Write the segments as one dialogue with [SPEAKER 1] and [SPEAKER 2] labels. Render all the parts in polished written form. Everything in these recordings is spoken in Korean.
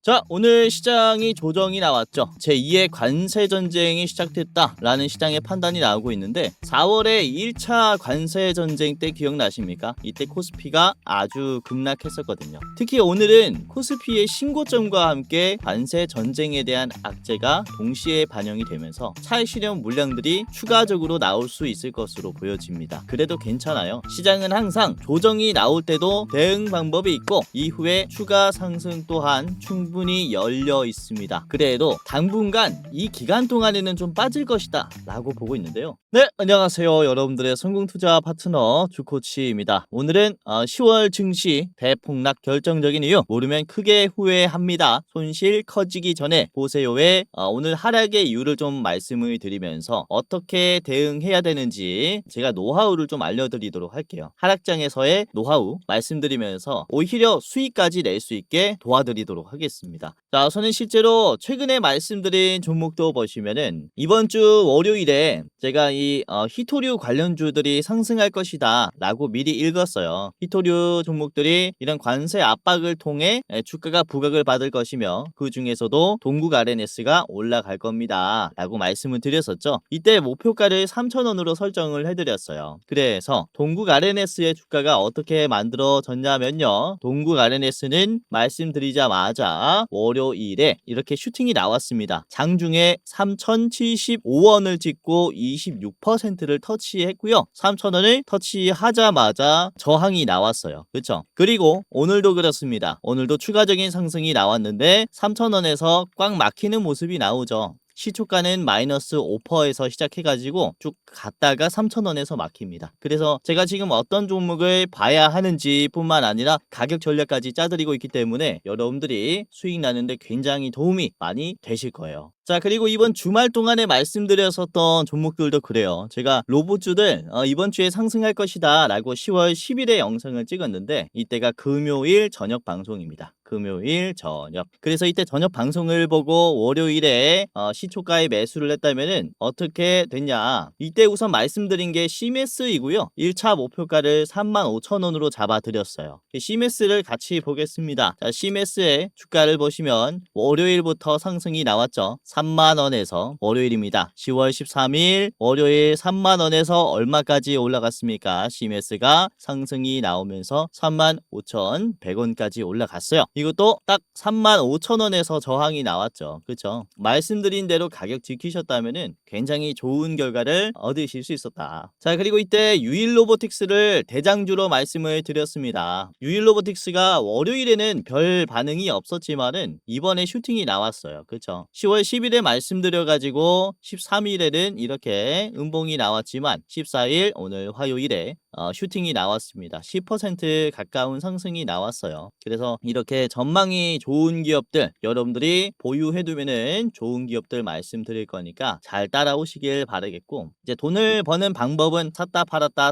[SPEAKER 1] 자, 오늘 시장이 조정이 나왔죠. 제2의 관세 전쟁이 시작됐다라는 시장의 판단이 나오고 있는데 4월에 1차 관세 전쟁 때 기억나십니까? 이때 코스피가 아주 급락했었거든요. 특히 오늘은 코스피의 신고점과 함께 관세 전쟁에 대한 악재가 동시에 반영이 되면서 차익 실현 물량들이 추가적으로 나올 수 있을 것으로 보여집니다. 그래도 괜찮아요. 시장은 항상 조정이 나올 때도 대응 방법이 있고 이후에 추가 상승 또한 충분히 열려 있습니다. 그래도 당분간 이 기간 동안에는 좀 빠질 것이다 라고 보고 있는데요. 네, 안녕하세요. 여러분들의 성공투자 파트너 주코치입니다. 오늘은 10월 증시 대폭락 결정적인 이유 모르면 크게 후회합니다. 손실 커지기 전에 보세요의 오늘 하락의 이유를 좀 말씀을 드리면서 어떻게 대응해야 되는지 제가 노하우를 좀 알려드리도록 할게요. 하락장에서의 노하우 말씀드리면서 오히려 수익까지 낼 수 있게 도와드리도록 하겠습니다. 자, 저는 실제로 최근에 말씀드린 종목도 보시면은 이번 주 월요일에 제가 이 히토류 관련주들이 상승할 것이다 라고 미리 읽었어요. 히토류 종목들이 이런 관세 압박을 통해 주가가 부각을 받을 것이며 그 중에서도 동국 RNS가 올라갈 겁니다 라고 말씀을 드렸었죠. 이때 목표가를 3,000원으로 설정을 해드렸어요. 그래서 동국 RNS의 주가가 어떻게 만들어졌냐면요, 동국 RNS는 말씀드리자마자 월요일에 이렇게 슈팅이 나왔습니다. 장중에 3,075원을 찍고 26%를 터치했고요. 3,000원을 터치하자마자 저항이 나왔어요. 그렇죠? 그리고 오늘도 그렇습니다. 오늘도 추가적인 상승이 나왔는데 3,000원에서 꽉 막히는 모습이 나오죠. 시초가는 마이너스 5%에서 시작해가지고 쭉 갔다가 3,000원에서 막힙니다. 그래서 제가 지금 어떤 종목을 봐야 하는지 뿐만 아니라 가격 전략까지 짜드리고 있기 때문에 여러분들이 수익 나는데 굉장히 도움이 많이 되실 거예요. 자, 그리고 이번 주말 동안에 말씀드렸었던 종목들도 그래요. 제가 로봇주들 이번 주에 상승할 것이다 라고 10월 10일에 영상을 찍었는데 이때가 금요일 저녁 방송입니다. 금요일 저녁. 그래서 이때 저녁 방송을 보고 월요일에 시초가에 매수를 했다면은 어떻게 됐냐. 이때 우선 말씀드린 게 CMS이고요. 1차 목표가를 35,000원으로 잡아드렸어요. CMS를 같이 보겠습니다. 자, CMS의 주가를 보시면 월요일부터 상승이 나왔죠. 3만원에서 월요일입니다. 10월 13일 월요일 3만원에서 얼마까지 올라갔습니까? CMS가 상승이 나오면서 35,100원까지 올라갔어요. 이것도 딱 35,000원에서 저항이 나왔죠. 그렇죠? 말씀드린 대로 가격 지키셨다면은 굉장히 좋은 결과를 얻으실 수 있었다. 자, 그리고 이때 유일로보틱스를 대장주로 말씀을 드렸습니다. 유일로보틱스가 월요일에는 별 반응이 없었지만은 이번에 슈팅이 나왔어요. 그렇죠? 10월 10일에 말씀드려가지고 13일에는 이렇게 음봉이 나왔지만 14일 오늘 화요일에 슈팅이 나왔습니다. 10% 가까운 상승이 나왔어요. 그래서 이렇게 전망이 좋은 기업들 여러분들이 보유해두면은 좋은 기업들 말씀드릴 거니까 잘 따라오시길 바라겠고, 이제 돈을 버는 방법은 샀다 팔았다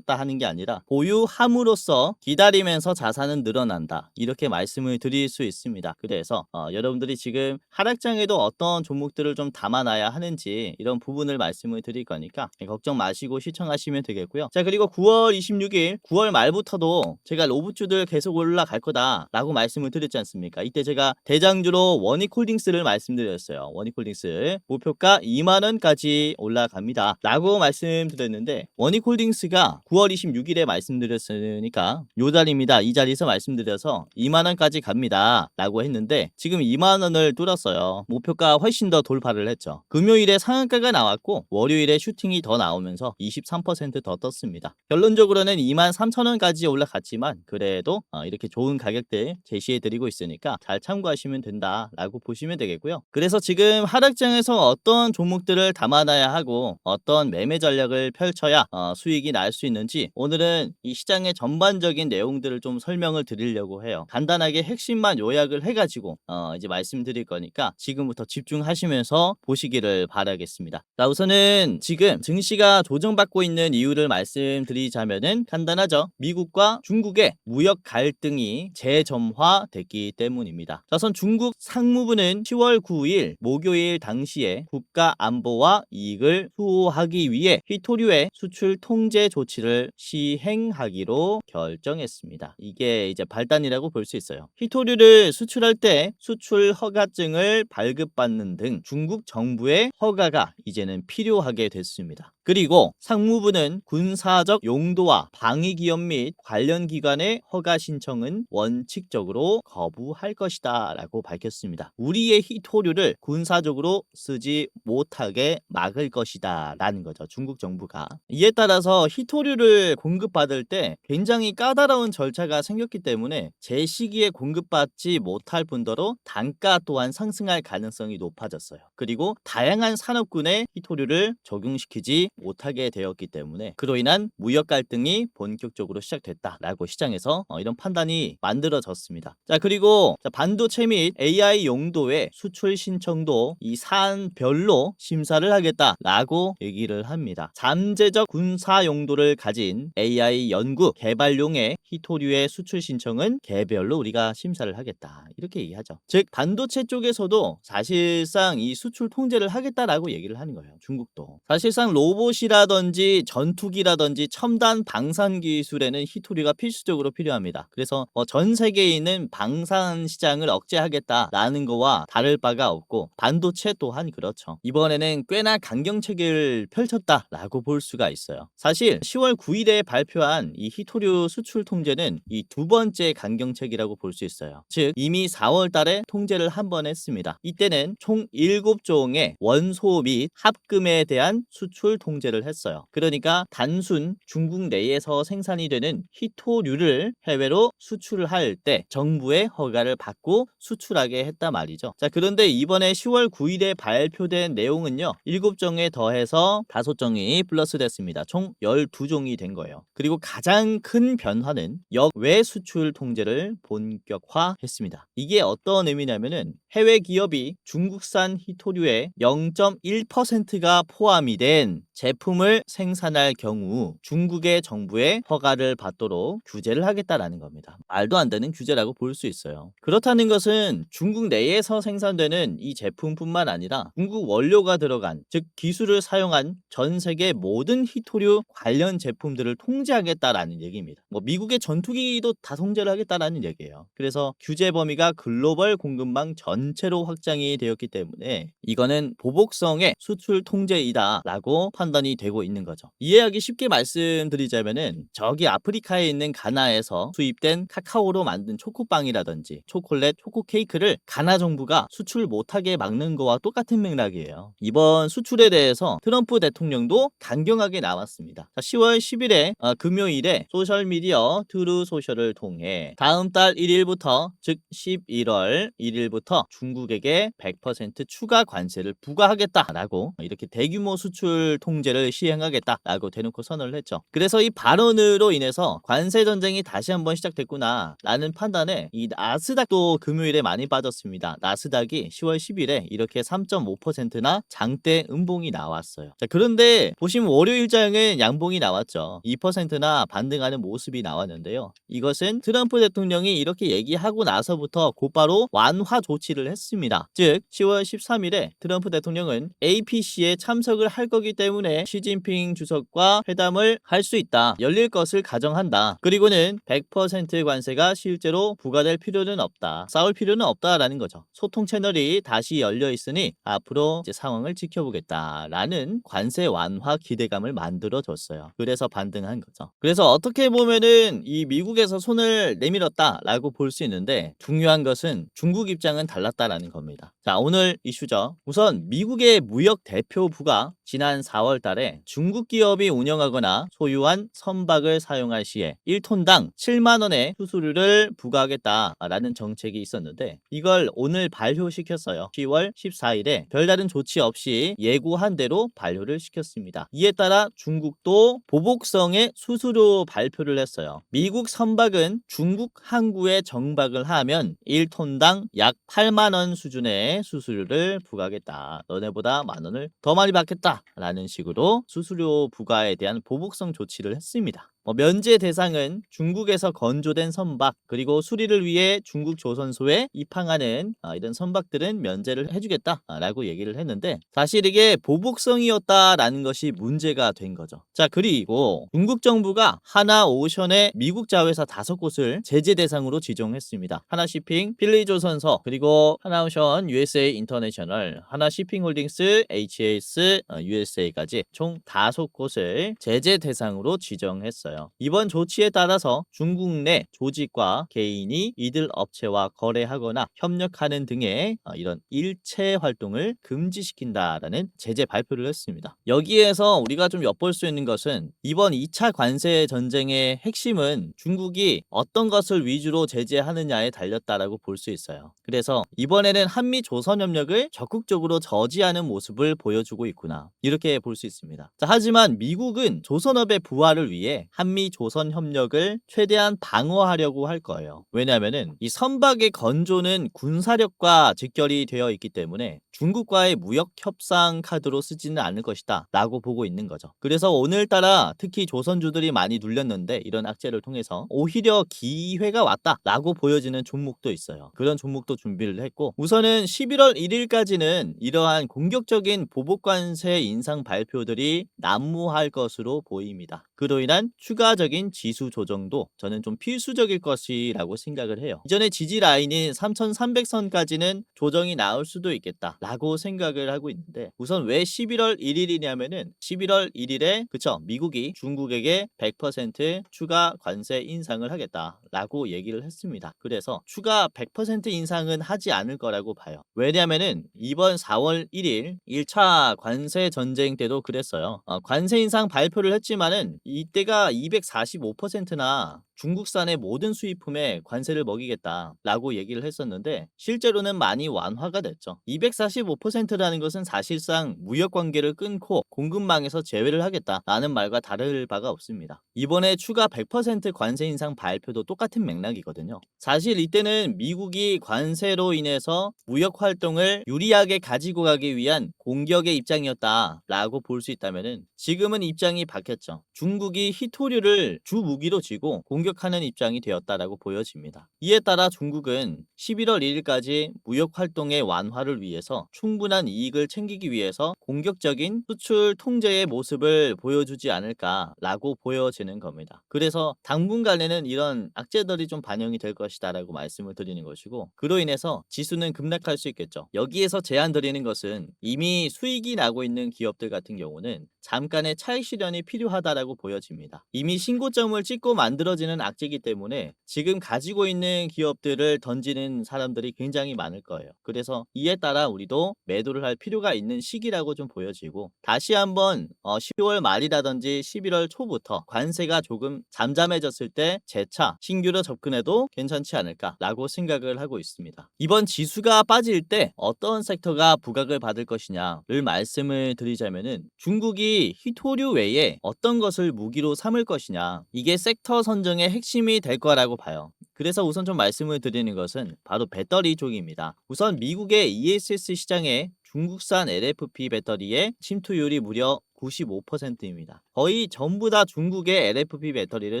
[SPEAKER 1] 하는 게 아니라 보유함으로써 기다리면서 자산은 늘어난다 이렇게 말씀을 드릴 수 있습니다. 그래서 여러분들이 지금 하락장에도 어떤 종목들을 좀 담아놔야 하는지 이런 부분을 말씀을 드릴 거니까 걱정 마시고 시청하시면 되겠고요. 자, 그리고 9월 26일 9월 말부터도 제가 로봇주들 계속 올라갈 거다 라고 말씀을 드렸지 않습니까? 이때 제가 대장주로 원익홀딩스를 말씀드렸어요. 원익홀딩스 목표가 2만원까지 올라갑니다 라고 말씀드렸는데, 원익홀딩스가 9월 26일에 말씀드렸으니까 요 자리입니다. 이 자리에서 말씀드려서 2만원까지 갑니다 라고 했는데 지금 2만원을 뚫었어요. 목표가 훨씬 더 돌파를 했죠. 금요일에 상한가가 나왔고 월요일에 슈팅이 더 나오면서 23%더 떴습니다. 결론적으로는 23,000원까지 올라갔지만 그래도 이렇게 좋은 가격대 제시해드리고 있으니까 잘 참고하시면 된다 라고 보시면 되겠고요. 그래서 지금 하락장에서 어떤 종목들을 담아놔야 하고 어떤 매매 전략을 펼쳐야 수익이 날 수 있는지 오늘은 이 시장의 전반적인 내용들을 좀 설명을 드리려고 해요. 간단하게 핵심만 요약을 해가지고 이제 말씀드릴 거니까 지금부터 집중하시면서 보시기를 바라겠습니다. 자, 우선은 지금 증시가 조정받고 있는 이유를 말씀드리겠습니다. 드리자면은 간단하죠. 미국과 중국의 무역 갈등이 재점화됐기 때문입니다. 우선 중국 상무부는 10월 9일 목요일 당시에 국가 안보와 이익을 수호하기 위해 휘토류의 수출 통제 조치를 시행하기로 결정했습니다. 이게 이제 발단이라고 볼 수 있어요. 휘토류를 수출할 때 수출 허가증을 발급받는 등 중국 정부의 허가가 이제는 필요하게 됐습니다. 그리고 상무부는 군사적 용도와 방위기업 및 관련 기관의 허가 신청은 원칙적으로 거부할 것이다 라고 밝혔습니다. 우리의 휘토류를 군사적으로 쓰지 못하게 막을 것이다 라는 거죠. 중국 정부가. 이에 따라서 휘토류를 공급받을 때 굉장히 까다로운 절차가 생겼기 때문에 제 시기에 공급받지 못할 뿐더러 단가 또한 상승할 가능성이 높아졌어요. 그리고 다양한 산업군에 휘토류를 적용시키지 못하게 되었기 때문에 그로 인한 무역 갈등이 본격적으로 시작됐다라고 시장에서 이런 판단이 만들어졌습니다. 자, 그리고 반도체 및 AI 용도의 수출 신청도 이 사안별로 심사를 하겠다라고 얘기를 합니다. 잠재적 군사 용도를 가진 AI 연구 개발용의 휘토류의 수출 신청은 개별로 우리가 심사를 하겠다 이렇게 얘기하죠. 즉 반도체 쪽에서도 사실상 이 수출 통제를 하겠다라고 얘기를 하는 거예요. 중국도 사실상 로봇이라든지 전투기라든지 첨단 방산 기술에는 휘토류가 필수적으로 필요합니다. 그래서 전 세계에 있는 방산 시장을 억제하겠다라는 거와 다를 바가 없고 반도체 또한 그렇죠. 이번에는 꽤나 강경책을 펼쳤다라고 볼 수가 있어요. 사실 10월 9일에 발표한 이 휘토류 수출 통제는 이 두 번째 강경책이라고 볼 수 있어요. 즉 이미 4월 달에 통제를 한 번 했습니다. 이때는 총 7종의 원소 및 합금에 대한 수출 통제를 했어요. 그러니까 단순 중국 내에서 생산이 되는 휘토류를 해외로 수출을 할 때 정부의 허가를 받고 수출하게 했단 말이죠. 자, 그런데 이번에 10월 9일에 발표된 내용은요. 7종에 더해서 5종이 플러스 됐습니다. 총 12종이 된 거예요. 그리고 가장 큰 변화는 역외 수출 통제를 본격화했습니다. 이게 어떤 의미냐면은 해외 기업이 중국산 휘토류의 0.1%가 포함이 된 제품을 생산할 경우 중국의 정부의 허가를 받도록 규제를 하겠다라는 겁니다. 말도 안 되는 규제라고 볼 수 있어요. 그렇다는 것은 중국 내에서 생산되는 이 제품뿐만 아니라 중국 원료가 들어간 즉 기술을 사용한 전 세계 모든 휘토류 관련 제품들을 통제하겠다라는 얘기입니다. 미국의 전투기도 다 통제를 하겠다라는 얘기예요. 그래서 규제 범위가 글로벌 공급망 전체로 확장이 되었기 때문에 이거는 보복성의 수출 통제이다라고 판단이 되고 있는 거죠. 이해하기 쉽게 말씀드리자면은 저기 아프리카에 있는 가나에서 수입된 카카오로 만든 초코빵이라든지 초콜릿, 초코 케이크를 가나 정부가 수출 못하게 막는 거와 똑같은 맥락이에요. 이번 수출에 대해서 트럼프 대통령도 강경하게 나왔습니다. 10월 10일에 금요일에 소셜미디어 트루 소셜을 통해 다음 달 1일부터 즉 11월 1일부터 중국에게 100% 추가 관세를 부과하겠다라고 이렇게 대규모 수출 통제를 시행하겠다라고 대놓고 선언을 했죠. 그래서 이 발언으로 인해서 관세 전쟁이 다시 한번 시작됐구나 라는 판단에 이 나스닥도 금요일에 많이 빠졌습니다. 나스닥이 10월 10일에 이렇게 3.5%나 장대 음봉이 나왔어요. 자, 그런데 보시면 월요일장은 양봉이 나왔죠. 2%나 반등하는 모습이 나왔는데요. 이것은 트럼프 대통령이 이렇게 얘기하고 나서부터 곧바로 완화 조치를 했습니다. 즉 10월 13일에 트럼프 대통령은 APC에 참석을 할 거기 때문에 시진핑 주석과 회담을 할 수 있다. 열릴 것을 가정한다. 그리고는 100% 관세가 실제로 부과될 필요는 없다. 싸울 필요는 없다라는 거죠. 소통 채널이 다시 열려 있으니 앞으로 이제 상황을 지켜보겠다라는 관세 완화 기대감을 만들어줬어요. 그래서 반등한 거죠. 그래서 어떻게 보면은 이 미국에서 손을 내밀었다라고 볼 수 있는데 중요한 것은 중국 입장은 달랐다라는 겁니다. 자, 오늘 이슈죠. 우선 미국의 무역 대표부가 지난 4월 달에 중국 기업이 운영하거나 소유한 선박을 사용할 시에 1톤당 7만 원의 수수료를 부과하겠다라는 정책이 있었는데 이걸 오늘 발효시켰어요. 10월 14일에 별다른 조치 없이 예고한 대로 발효를 시켰습니다. 이에 따라 중국도 보복성의 수수료 발표를 했어요. 미국 선박은 중국 항구에 정박을 하면 1톤당 약 8만 원 수준의 수수료를 부과하겠다. 너네보다 만 원을 더 많이 받겠다. 라는 식으로 수수료 부과에 대한 보복성 조치를 했습니다. 면제 대상은 중국에서 건조된 선박 그리고 수리를 위해 중국 조선소에 입항하는 이런 선박들은 면제를 해주겠다라고 얘기를 했는데 사실 이게 보복성이었다라는 것이 문제가 된 거죠. 자, 그리고 중국 정부가 하나오션의 미국 자회사 5곳을 제재 대상으로 지정했습니다. 하나시핑, 필리조선서, 그리고 하나오션 USA 인터내셔널, 하나시핑홀딩스 HAS USA까지 총 5곳을 제재 대상으로 지정했어요. 이번 조치에 따라서 중국 내 조직과 개인이 이들 업체와 거래하거나 협력하는 등의 이런 일체 활동을 금지시킨다라는 제재 발표를 했습니다. 여기에서 우리가 좀 엿볼 수 있는 것은 이번 2차 관세 전쟁의 핵심은 중국이 어떤 것을 위주로 제재하느냐에 달렸다라고 볼 수 있어요. 그래서 이번에는 한미 조선 협력을 적극적으로 저지하는 모습을 보여주고 있구나, 이렇게 볼 수 있습니다. 자, 하지만 미국은 조선업의 부활을 위해 한미 조선 협력을 최대한 방어하려고 할 거예요. 왜냐하면은 이 선박의 건조는 군사력과 직결이 되어 있기 때문에 중국과의 무역 협상 카드로 쓰지는 않을 것이다 라고 보고 있는 거죠. 그래서 오늘따라 특히 조선주들이 많이 눌렸는데 이런 악재를 통해서 오히려 기회가 왔다 라고 보여지는 종목도 있어요. 그런 종목도 준비를 했고, 우선은 11월 1일까지는 이러한 공격적인 보복관세 인상 발표들이 난무할 것으로 보입니다. 그로 인한 추가적인 지수 조정도 저는 좀 필수적일 것이라고 생각을 해요. 이전에 지지 라인인 3300선까지는 조정이 나올 수도 있겠다 라고 생각을 하고 있는데, 우선 왜 11월 1일이냐면은 11월 1일에 미국이 중국에게 100% 추가 관세 인상을 하겠다 라고 얘기를 했습니다. 그래서 추가 100% 인상은 하지 않을 거라고 봐요. 왜냐면은 이번 4월 1일 1차 관세 전쟁 때도 그랬어요. 관세 인상 발표를 했지만은 이때가 245%나 중국산의 모든 수입품에 관세를 먹이겠다라고 얘기를 했었는데 실제로는 많이 완화가 됐죠. 245%라는 것은 사실상 무역 관계를 끊고 공급망에서 제외를 하겠다라는 말과 다를 바가 없습니다. 이번에 추가 100% 관세 인상 발표도 똑같은 맥락이거든요. 사실 이때는 미국이 관세로 인해서 무역 활동을 유리하게 가지고 가기 위한 공격의 입장이었다라고 볼 수 있다면은 지금은 입장이 바뀌었죠. 중국이 희토류를 주 무기로 쥐고 공격하는 입장이 되었다라고 보여집니다. 이에 따라 중국은 11월 1일까지 무역 활동의 완화를 위해서 충분한 이익을 챙기기 위해서 공격적인 수출 통제의 모습을 보여주지 않을까라고 보여지는 겁니다. 그래서 당분간에는 이런 악재들이 좀 반영이 될 것이다라고 말씀을 드리는 것이고, 그로 인해서 지수는 급락할 수 있겠죠. 여기에서 제안 드리는 것은 이미 수익이 나고 있는 기업들 같은 경우는 잠깐의 차익 실현이 필요하다라고 보여집니다. 이미 신고점을 찍고 만들어지는 악재이기 때문에 지금 가지고 있는 기업들을 던지는 사람들이 굉장히 많을 거예요. 그래서 이에 따라 우리도 매도를 할 필요가 있는 시기라고 좀 보여지고, 다시 한번 10월 말이라든지 11월 초부터 관세가 조금 잠잠해졌을 때 재차 신규로 접근해도 괜찮지 않을까라고 생각을 하고 있습니다. 이번 지수가 빠질 때 어떤 섹터가 부각을 받을 것이냐를 말씀을 드리자면은 중국이 희토류 외에 어떤 것을 무기로 삼을 것이냐, 이게 섹터 선정의 핵심이 될 거라고 봐요. 그래서 우선 좀 말씀을 드리는 것은 바로 배터리 쪽입니다. 우선 미국의 ESS 시장에 중국산 LFP 배터리의 침투율이 무려 95%입니다. 거의 전부 다 중국의 LFP 배터리를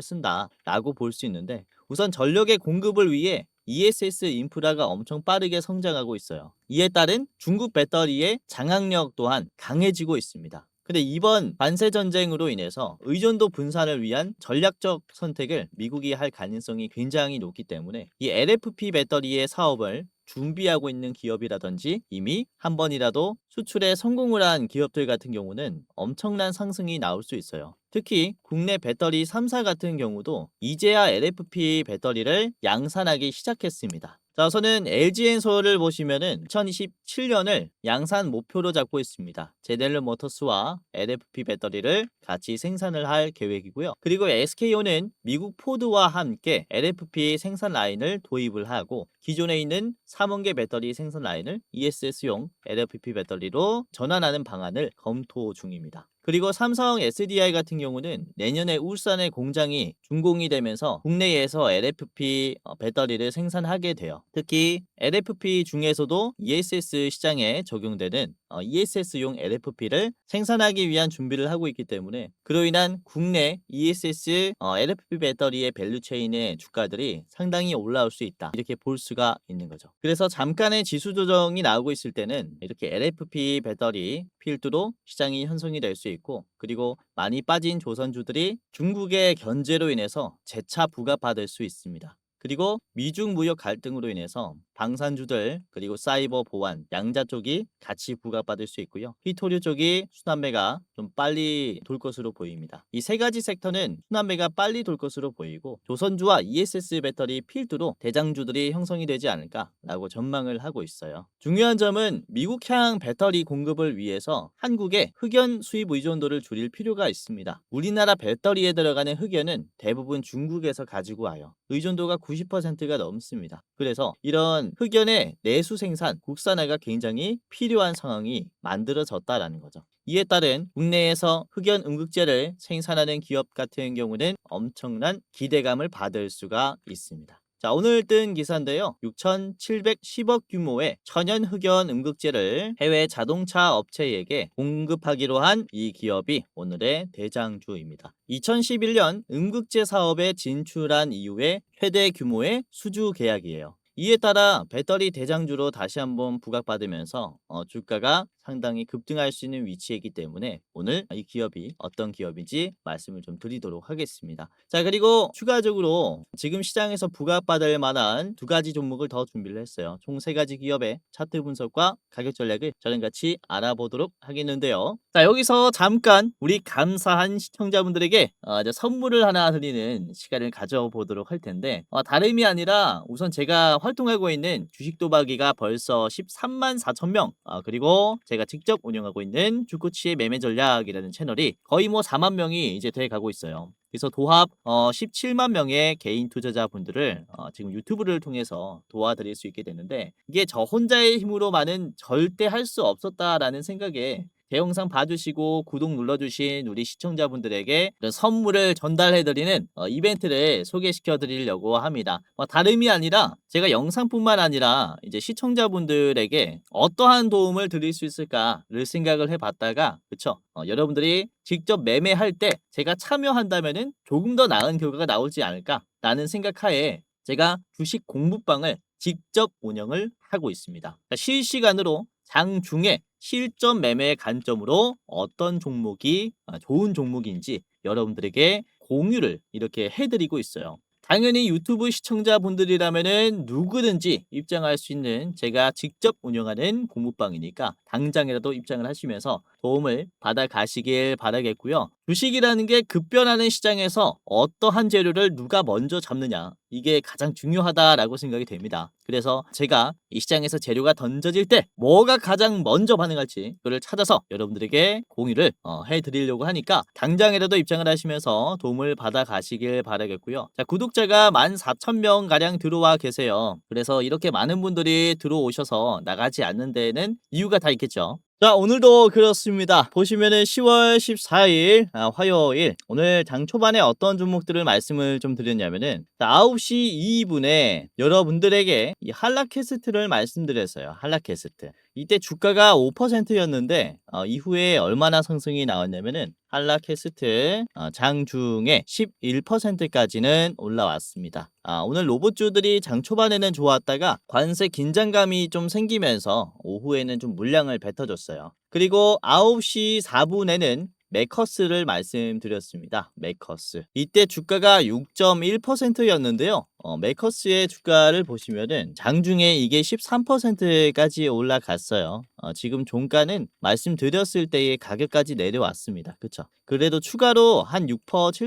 [SPEAKER 1] 쓴다라고 볼 수 있는데, 우선 전력의 공급을 위해 ESS 인프라가 엄청 빠르게 성장하고 있어요. 이에 따른 중국 배터리의 장악력 또한 강해지고 있습니다. 근데 이번 관세 전쟁으로 인해서 의존도 분산을 위한 전략적 선택을 미국이 할 가능성이 굉장히 높기 때문에 이 LFP 배터리의 사업을 준비하고 있는 기업이라든지 이미 한 번이라도 수출에 성공을 한 기업들 같은 경우는 엄청난 상승이 나올 수 있어요. 특히 국내 배터리 3사 같은 경우도 이제야 LFP 배터리를 양산하기 시작했습니다. 자, 우선은 LG엔솔을 보시면은 2027년을 양산 목표로 잡고 있습니다. 제넬러 모터스와 LFP 배터리를 같이 생산을 할 계획이고요. 그리고 SK온은 미국 포드와 함께 LFP 생산 라인을 도입을 하고 기존에 있는 3원 개 배터리 생산 라인을 ESS용 LFP 배터리로 전환하는 방안을 검토 중입니다. 그리고 삼성 SDI 같은 경우는 내년에 울산의 공장이 준공이 되면서 국내에서 LFP 배터리를 생산하게 돼요. 특히 LFP 중에서도 ESS 시장에 적용되는 ESS용 LFP를 생산하기 위한 준비를 하고 있기 때문에 그로 인한 국내 ESS LFP 배터리의 밸류체인의 주가들이 상당히 올라올 수 있다. 이렇게 볼 수가 있는 거죠. 그래서 잠깐의 지수 조정이 나오고 있을 때는 이렇게 LFP 배터리 필두로 시장이 형성이 될 수 있고, 그리고 많이 빠진 조선주들이 중국의 견제로 인해서 재차 부각받을 수 있습니다. 그리고 미중 무역 갈등으로 인해서 방산주들 그리고 사이버 보안 양자 쪽이 같이 부각받을 수 있고요. 휘토류 쪽이 순환매가 좀 빨리 돌 것으로 보입니다. 이 세 가지 섹터는 순환매가 빨리 돌 것으로 보이고 조선주와 ESS 배터리 필두로 대장주들이 형성이 되지 않을까라고 전망을 하고 있어요. 중요한 점은 미국향 배터리 공급을 위해서 한국의 흑연 수입 의존도를 줄일 필요가 있습니다. 우리나라 배터리에 들어가는 흑연은 대부분 중국에서 가지고 와요. 의존도가 90%가 넘습니다. 그래서 이런 흑연의 내수 생산, 국산화가 굉장히 필요한 상황이 만들어졌다라는 거죠. 이에 따른 국내에서 흑연 음극재를 생산하는 기업 같은 경우는 엄청난 기대감을 받을 수가 있습니다. 자, 오늘 뜬 기사인데요. 6,710억 규모의 천연 흑연 음극재를 해외 자동차 업체에게 공급하기로 한 이 기업이 오늘의 대장주입니다. 2011년 음극재 사업에 진출한 이후에 최대 규모의 수주 계약이에요. 이에 따라 배터리 대장주로 다시 한번 부각받으면서 주가가 상당히 급등할 수 있는 위치에 있기 때문에 오늘 이 기업이 어떤 기업인지 말씀을 좀 드리도록 하겠습니다. 자, 그리고 추가적으로 지금 시장에서 부각받을 만한 두 가지 종목을 더 준비를 했어요. 총 세 가지 기업의 차트 분석과 가격 전략을 저랑 같이 알아보도록 하겠는데요. 자, 여기서 잠깐 우리 감사한 시청자분들에게 이제 선물을 하나 드리는 시간을 가져보도록 할 텐데, 다름이 아니라 우선 제가 활동하고 있는 주식 도박이가 벌써 13만 4천 명, 그리고 제가 직접 운영하고 있는 주코치의 매매 전략이라는 채널이 거의 뭐 4만 명이 이제 돼 가고 있어요. 그래서 도합 17만 명의 개인 투자자분들을 지금 유튜브를 통해서 도와드릴 수 있게 됐는데, 이게 저 혼자의 힘으로만은 절대 할 수 없었다라는 생각에 제 영상 봐주시고 구독 눌러주신 우리 시청자분들에게 이런 선물을 전달해드리는 이벤트를 소개시켜 드리려고 합니다. 다름이 아니라 제가 영상뿐만 아니라 이제 시청자분들에게 어떠한 도움을 드릴 수 있을까를 생각을 해봤다가, 그쵸? 여러분들이 직접 매매할 때 제가 참여한다면은 조금 더 나은 결과가 나오지 않을까라는 생각하에 제가 주식 공부방을 직접 운영을 하고 있습니다. 실시간으로 장중에 실전 매매의 관점으로 어떤 종목이 좋은 종목인지 여러분들에게 공유를 이렇게 해드리고 있어요. 당연히 유튜브 시청자분들이라면은 누구든지 입장할 수 있는 제가 직접 운영하는 공부방이니까 당장이라도 입장을 하시면서 도움을 받아 가시길 바라겠고요. 주식이라는 게 급변하는 시장에서 어떠한 재료를 누가 먼저 잡느냐, 이게 가장 중요하다라고 생각이 됩니다. 그래서 제가 이 시장에서 재료가 던져질 때 뭐가 가장 먼저 반응할지 그걸 찾아서 여러분들에게 공유를 해드리려고 하니까 당장이라도 입장을 하시면서 도움을 받아 가시길 바라겠고요. 자, 구독자가 14,000명 가량 들어와 계세요. 그래서 이렇게 많은 분들이 들어오셔서 나가지 않는 데에는 이유가 다 있겠죠. 자, 오늘도 그렇습니다. 보시면은 10월 14일 화요일, 오늘 장 초반에 어떤 종목들을 말씀을 좀 드렸냐면은 9시 2분에 여러분들에게 이 한라캐스트를 말씀드렸어요. 한라캐스트. 이때 주가가 5%였는데 이후에 얼마나 상승이 나왔냐면은 한라캐스트 장중에 11%까지는 올라왔습니다. 오늘 로봇주들이 장 초반에는 좋았다가 관세 긴장감이 좀 생기면서 오후에는 좀 물량을 뱉어줬어요. 그리고 9시 4분에는 메커스를 말씀드렸습니다. 메커스. 이때 주가가 6.1%였는데요. 메커스의 주가를 보시면은 장중에 이게 13%까지 올라갔어요. 지금 종가는 말씀드렸을 때의 가격까지 내려왔습니다. 그쵸? 그래도 추가로 한 6%,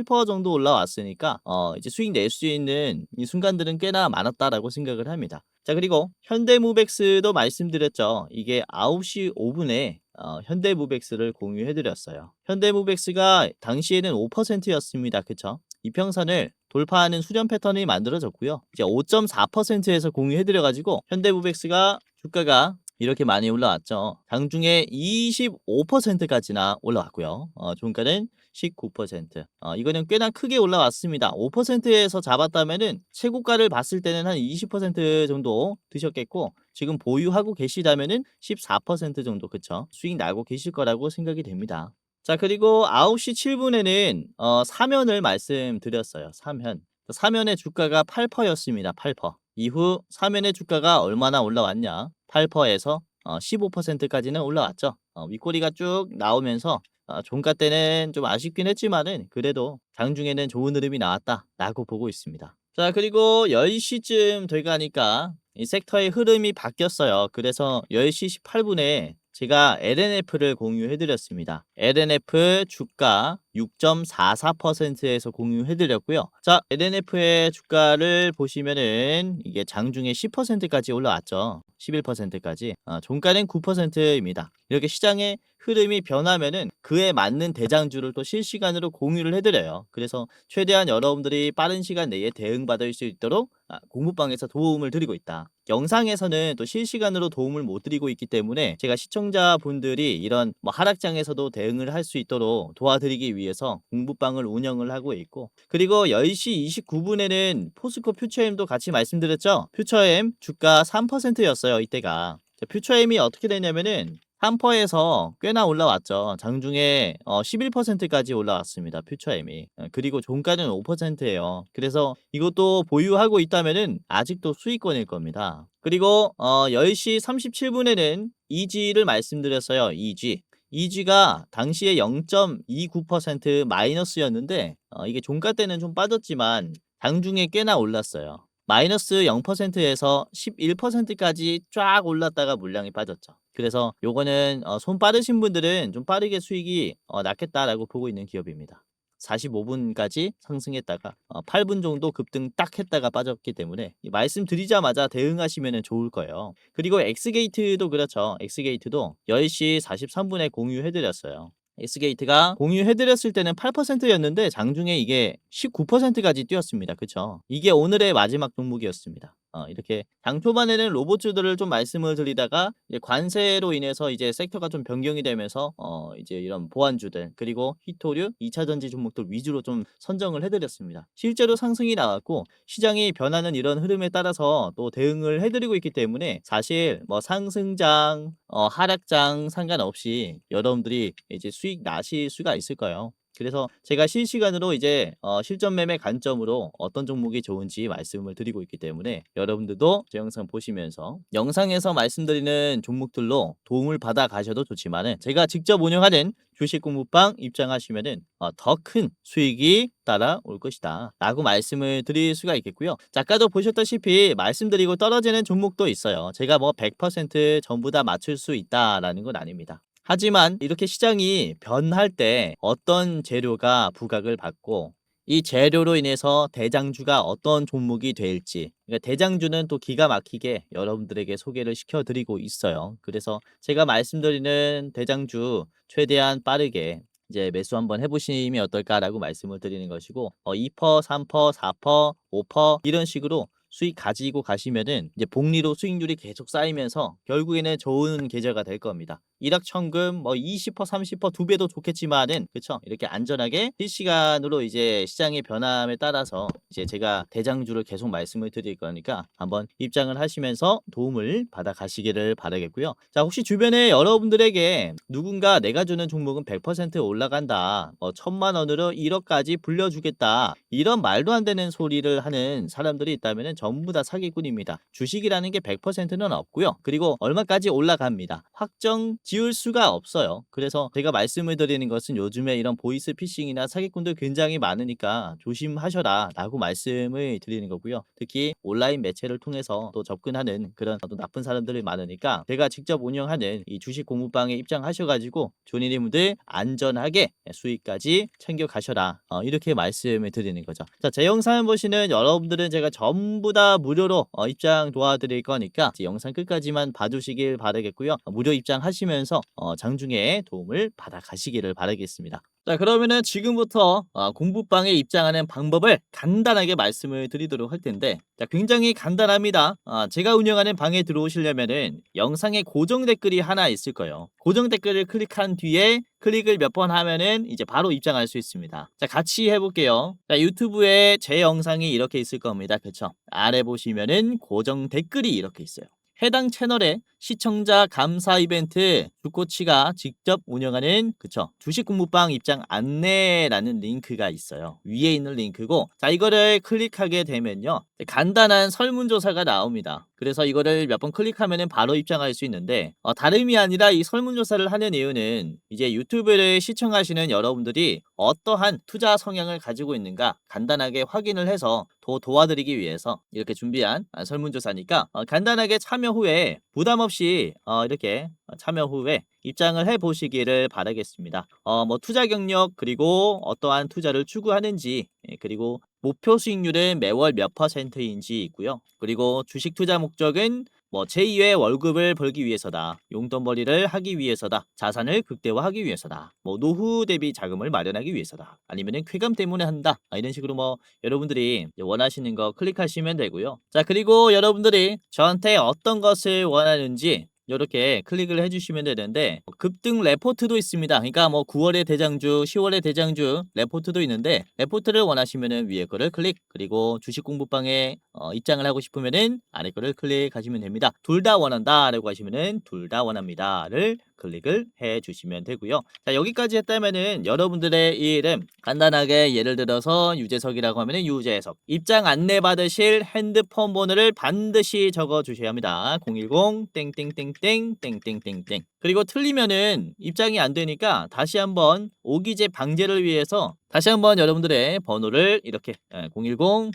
[SPEAKER 1] 7% 정도 올라왔으니까 이제 수익 낼 수 있는 이 순간들은 꽤나 많았다라고 생각을 합니다. 자, 그리고 현대무벡스도 말씀드렸죠. 이게 9시 5분에 현대무벡스를 공유해드렸어요. 현대무벡스가 당시에는 5%였습니다. 그쵸? 이평선을 돌파하는 수렴 패턴이 만들어졌고요. 이제 5.4%에서 공유해드려가지고 현대무벡스가 주가가 이렇게 많이 올라왔죠. 장중에 25%까지나 올라왔고요. 종가는 19%. 이거는 꽤나 크게 올라왔습니다. 5%에서 잡았다면은 최고가를 봤을 때는 한 20% 정도 드셨겠고, 지금 보유하고 계시다면은 14% 정도, 그쵸? 수익 나고 계실 거라고 생각이 됩니다. 자, 그리고 9시 7분에는 사면을 말씀드렸어요. 사면. 사면의 주가가 8%였습니다. 8%. 이후 사면의 주가가 얼마나 올라왔냐? 8%에서 15%까지는 올라왔죠. 윗꼬리가 쭉 나오면서 종가 때는 좀 아쉽긴 했지만은 그래도 장중에는 좋은 흐름이 나왔다라고 보고 있습니다. 자, 그리고 10시쯤 돼가니까 이 섹터의 흐름이 바뀌었어요. 그래서 10시 18분에 제가 LNF를 공유해 드렸습니다. LNF 주가 6.44%에서 공유해 드렸고요. 자, LNF의 주가를 보시면은 이게 장중에 10%까지 올라왔죠. 11%까지. 종가는 9%입니다. 이렇게 시장의 흐름이 변하면은 그에 맞는 대장주를 또 실시간으로 공유를 해드려요. 그래서 최대한 여러분들이 빠른 시간 내에 대응받을 수 있도록 공부방에서 도움을 드리고 있다. 영상에서는 또 실시간으로 도움을 못 드리고 있기 때문에 제가 시청자분들이 이런 뭐 하락장에서도 대응을 할 수 있도록 도와드리기 위해서 공부방을 운영을 하고 있고, 그리고 10시 29분에는 포스코 퓨처엠도 같이 말씀드렸죠. 퓨처엠 주가 3%였어요 이때가. 퓨처엠이 어떻게 되냐면은 3%에서 꽤나 올라왔죠. 장중에 11%까지 올라왔습니다. 퓨처엠이. 그리고 종가는 5%예요. 그래서 이것도 보유하고 있다면은 아직도 수익권일 겁니다. 그리고 10시 37분에는 EG를 말씀드렸어요. EG. EG가 당시에 0.29% 마이너스였는데 이게 종가 때는 좀 빠졌지만 장중에 꽤나 올랐어요. 마이너스 0%에서 11%까지 쫙 올랐다가 물량이 빠졌죠. 그래서 요거는 손 빠르신 분들은 좀 빠르게 수익이 났겠다라고 보고 있는 기업입니다. 45분까지 상승했다가 8분 정도 급등 딱 했다가 빠졌기 때문에 말씀드리자마자 대응하시면 좋을 거예요. 그리고 엑스게이트도 그렇죠. 엑스게이트도 10시 43분에 공유해드렸어요. 엑스게이트가 공유해드렸을 때는 8%였는데 장중에 이게 19%까지 뛰었습니다. 그쵸? 이게 오늘의 마지막 종목이었습니다. 이렇게 장 초반에는 로봇주들을 좀 말씀을 드리다가 이제 관세로 인해서 이제 섹터가 좀 변경이 되면서 이제 이런 보안주들 그리고 히토류, 2차 전지 종목들 위주로 좀 선정을 해드렸습니다. 실제로 상승이 나왔고 시장이 변하는 이런 흐름에 따라서 또 대응을 해드리고 있기 때문에 사실 뭐 상승장, 하락장 상관없이 여러분들이 이제 수익 나실 수가 있을 거예요. 그래서 제가 실시간으로 이제 실전 매매 관점으로 어떤 종목이 좋은지 말씀을 드리고 있기 때문에 여러분들도 제 영상 보시면서 영상에서 말씀드리는 종목들로 도움을 받아 가셔도 좋지만은 제가 직접 운영하는 주식 공부방 입장하시면은 더 큰 수익이 따라올 것이다 라고 말씀을 드릴 수가 있겠고요. 자, 아까도 보셨다시피 말씀드리고 떨어지는 종목도 있어요. 제가 뭐 100% 전부 다 맞출 수 있다라는 건 아닙니다. 하지만 이렇게 시장이 변할 때 어떤 재료가 부각을 받고 이 재료로 인해서 대장주가 어떤 종목이 될지, 그러니까 대장주는 또 기가 막히게 여러분들에게 소개를 시켜드리고 있어요. 그래서 제가 말씀드리는 대장주 최대한 빠르게 이제 매수 한번 해보시면 어떨까라고 말씀을 드리는 것이고 2%, 3%, 4%, 5% 이런 식으로 수익 가지고 가시면은 이제 복리로 수익률이 계속 쌓이면서 결국에는 좋은 계좌가 될 겁니다. 일확천금 뭐 20%, 30% 두 배도 좋겠지만은 그쵸? 이렇게 안전하게 실시간으로 이제 시장의 변함에 따라서 이제 제가 대장주를 계속 말씀을 드릴 거니까 한번 입장을 하시면서 도움을 받아 가시기를 바라겠고요. 자, 혹시 주변에 여러분들에게 누군가 내가 주는 종목은 100% 올라간다. 1000만 원으로 1억까지 불려주겠다. 이런 말도 안 되는 소리를 하는 사람들이 있다면은 전부 다 사기꾼입니다. 주식이라는 게 100%는 없고요. 그리고 얼마까지 올라갑니다. 확정 지을 수가 없어요. 그래서 제가 말씀을 드리는 것은 요즘에 이런 보이스 피싱이나 사기꾼들 굉장히 많으니까 조심하셔라 라고 말씀을 드리는 거고요. 특히 온라인 매체를 통해서 또 접근하는 그런 또 나쁜 사람들이 많으니까 제가 직접 운영하는 이 주식 공부방에 입장하셔가지고 존이님들 안전하게 수익까지 챙겨 가셔라 이렇게 말씀을 드리는 거죠. 자, 제 영상을 보시는 여러분들은 제가 전부 다 무료로 입장 도와드릴 거니까 영상 끝까지만 봐주시길 바라겠고요. 무료 입장하시면 하면서 장중에 도움을 받아 가시기를 바라겠습니다. 자, 그러면은 지금부터 공부방에 입장하는 방법을 간단하게 말씀을 드리도록 할 텐데, 자, 굉장히 간단합니다. 제가 운영하는 방에 들어오시려면은 영상에 고정 댓글이 하나 있을 거예요. 고정 댓글을 클릭한 뒤에 클릭을 몇 번 하면은 이제 바로 입장할 수 있습니다. 자, 같이 해볼게요. 자, 유튜브에 제 영상이 이렇게 있을 겁니다. 그쵸? 아래 보시면은 고정 댓글이 이렇게 있어요. 해당 채널의 시청자 감사 이벤트 주코치가 직접 운영하는 주식 공부방 입장 안내라는 링크가 있어요. 위에 있는 링크고, 자, 이거를 클릭하게 되면요, 간단한 설문조사가 나옵니다. 그래서 이거를 몇 번 클릭하면 바로 입장할 수 있는데, 다름이 아니라 이 설문조사를 하는 이유는 이제 유튜브를 시청하시는 여러분들이 어떠한 투자 성향을 가지고 있는가 간단하게 확인을 해서 도와드리기 위해서 이렇게 준비한 설문조사니까, 간단하게 참여 후에 부담 없이 이렇게 참여 후에 입장을 해 보시기를 바라겠습니다. 뭐 투자 경력, 그리고 어떠한 투자를 추구하는지, 그리고 목표 수익률은 매월 몇 %인지 있고요. 그리고 주식 투자 목적은 뭐 제2의 월급을 벌기 위해서다, 용돈벌이를 하기 위해서다, 자산을 극대화하기 위해서다, 뭐 노후 대비 자금을 마련하기 위해서다, 아니면은 쾌감 때문에 한다, 이런 식으로 뭐 여러분들이 원하시는 거 클릭하시면 되고요. 자, 그리고 여러분들이 저한테 어떤 것을 원하는지 이렇게 클릭을 해주시면 되는데, 급등 레포트도 있습니다. 그러니까 뭐 9월의 대장주, 10월의 대장주 레포트도 있는데, 레포트를 원하시면은 위에 거를 클릭, 그리고 주식 공부방에 입장을 하고 싶으면은 아래 거를 클릭하시면 됩니다. 둘 다 원한다 라고 하시면은 둘 다 원합니다를 클릭을 해 주시면 되고요. 자, 여기까지 했다면은 여러분들의 이름 간단하게, 예를 들어서 유재석이라고 하면은 유재석, 입장 안내 받으실 핸드폰 번호를 반드시 적어 주셔야 합니다. 010 땡땡땡땡 땡땡땡땡. 그리고 틀리면은 입장이 안 되니까 다시 한번 오기재 방지를 위해서 다시 한번 여러분들의 번호를 이렇게 010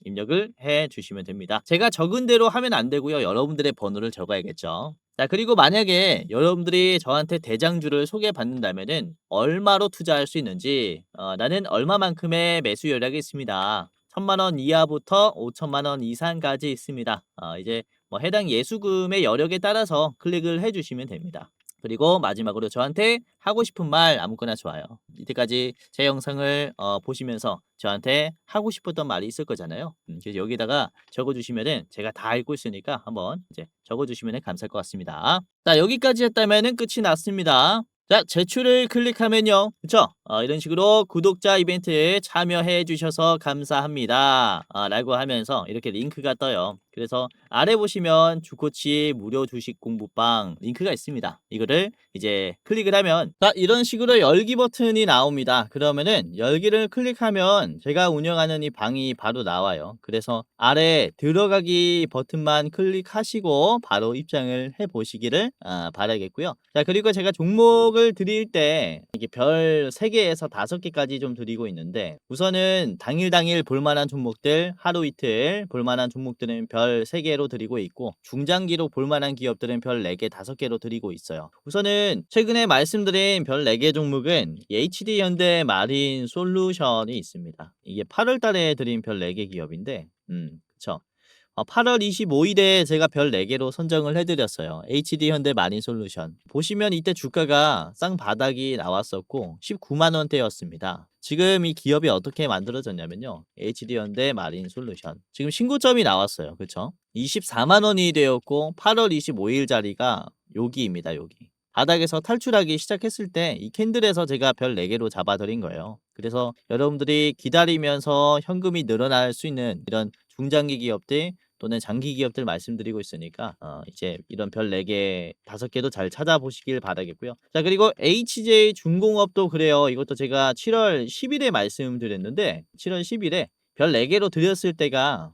[SPEAKER 1] 입력을 해 주시면 됩니다. 제가 적은 대로 하면 안 되고요. 여러분들의 번호를 적어야겠죠. 자, 그리고 만약에 여러분들이 저한테 대장주를 소개받는다면은 얼마로 투자할 수 있는지, 나는 얼마만큼의 매수 여력이 있습니다. 1,000만 원 이하부터 5천만 원 이상까지 있습니다. 이제 뭐 해당 예수금의 여력에 따라서 클릭을 해주시면 됩니다. 그리고 마지막으로 저한테 하고 싶은 말 아무거나 좋아요. 이때까지 제 영상을 보시면서 저한테 하고 싶었던 말이 있을 거잖아요. 그래서 여기다가 적어주시면은 제가 다 읽고 있으니까 한번 이제 적어주시면 감사할 것 같습니다. 자, 여기까지 했다면은 끝이 났습니다. 자, 제출을 클릭하면요, 그쵸? 이런 식으로 구독자 이벤트에 참여해 주셔서 감사합니다, 라고 하면서 이렇게 링크가 떠요. 그래서 아래 보시면 주코치 무료 주식 공부방 링크가 있습니다. 이거를 이제 클릭을 하면, 자, 이런 식으로 열기 버튼이 나옵니다. 그러면은 열기를 클릭하면 제가 운영하는 이 방이 바로 나와요. 그래서 아래 들어가기 버튼만 클릭하시고 바로 입장을 해 보시기를 바라겠고요. 자, 그리고 제가 종목을 드릴 때 이게 별 3개에서 5개까지 좀 드리고 있는데, 우선은 당일 볼만한 종목들, 하루 이틀 볼만한 종목들은 별 3개로 드리고 있고, 중장기로 볼만한 기업들은 별 4개, 5개로 드리고 있어요. 우선은 최근에 말씀드린 별 4개 종목은 HD현대 마린 솔루션이 있습니다. 이게 8월 달에 드린 별 4개 기업인데, 그쵸. 8월 25일에 제가 별 4개로 선정을 해드렸어요. HD현대 마린솔루션. 보시면 이때 주가가 쌍바닥이 나왔었고 19만 원대였습니다. 지금 이 기업이 어떻게 만들어졌냐면요, HD현대 마린솔루션 지금 신고점이 나왔어요. 그쵸? 24만 원이 되었고 8월 25일 자리가 여기입니다. 여기. 바닥에서 탈출하기 시작했을 때 이 캔들에서 제가 별 4개로 잡아드린 거예요. 그래서 여러분들이 기다리면서 현금이 늘어날 수 있는 이런 중장기 기업들 또는 장기 기업들 말씀드리고 있으니까 이제 이런 별 4개, 5개도 잘 찾아보시길 바라겠고요. 자, 그리고 HJ 중공업도 그래요. 이것도 제가 7월 10일에 말씀드렸는데 7월 10일에 별 4개로 드렸을 때가